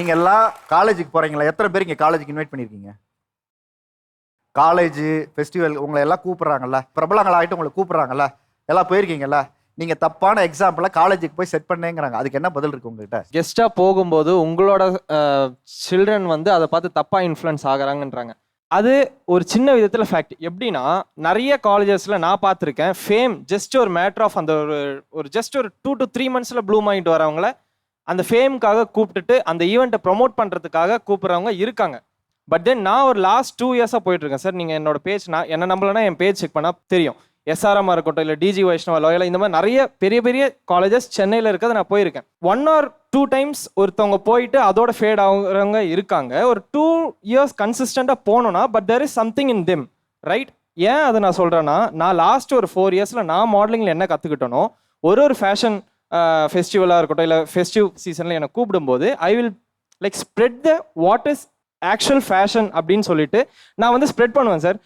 நீங்க எல்லாம் காலேஜுக்கு போறீங்களா? எத்தனை பேர் இங்க காலேஜுக்கு இன்வைட் பண்ணிருக்கீங்க? காலேஜ் ஃபெஸ்டிவல் உங்களை எல்லாம் கூப்பிடுறாங்கல்ல, பிரபலங்களாயிட்டு உங்களை கூப்பிடுறாங்கல்ல, எல்லாம் போயிருக்கீங்கல்ல. நீங்க தப்பான எக்ஸாம்பிள காலேஜுக்கு போய் செட் பண்ணேங்கிறாங்க. அதுக்கு என்ன பதில் இருக்கு உங்ககிட்ட? கெஸ்டா போகும்போது உங்களோட சில்ட்ரன் வந்து அதை பார்த்து தப்பா இன்ஃப்ளூயன்ஸ் ஆகுறாங்கன்றாங்க. அது ஒரு சின்ன விதத்துல ஃபேக்ட். எப்படின்னா நிறைய காலேஜஸ்ல நான் பார்த்துருக்கேன், ஃபேம் ஜஸ்ட் ஒரு மேட்டர் ஆஃப் அந்த ஒரு ஜஸ்ட் ஒரு 2 to 3 monthsல ப்ளூம் ஆகிட்டு வரவங்கள அந்த ஃபேமுக்காக கூப்பிட்டுட்டு அந்த ஈவெண்ட்டை ப்ரொமோட் பண்றதுக்காக கூப்பிடுறவங்க இருக்காங்க. பட் தென் நான் ஒரு லாஸ்ட் 2 இயர்ஸாக போயிட்டு இருக்கேன் சார். நீங்க என்னோட பேஜ், நான் என்ன நம்பலன்னா என் பேஜ் செக் பண்ணா தெரியும். எஸ்ஆர்எம் இருக்கட்டும், இல்லை டிஜி வைஷ்ணவா, லோயலா, இந்த மாதிரி நிறைய பெரிய பெரிய காலேஜஸ் சென்னையில் இருக்கிறது நான் போயிருக்கேன். 1 or 2 times ஒருத்தவங்க போயிட்டு அதோட ஃபேட் ஆகுறவங்க இருக்காங்க. ஒரு 2 years கன்சிஸ்டண்டாக போனோம்னா, but there is something in them, right? ஏன் அதை நான் சொல்கிறேன்னா, நான் லாஸ்ட் ஒரு 4 yearsல நான் மாடலிங்கில் என்ன கற்றுக்கிட்டனோ, ஒரு ஃபேஷன் ஃபெஸ்டிவலாக இருக்கட்டும், இல்லை ஃபெஸ்டிவ் சீசனில் என்னை கூப்பிடும்போது I will like spread the what is actual fashion அப்படின்னு சொல்லிட்டு நான் வந்து ஸ்ப்ரெட் பண்ணுவேன் சார்.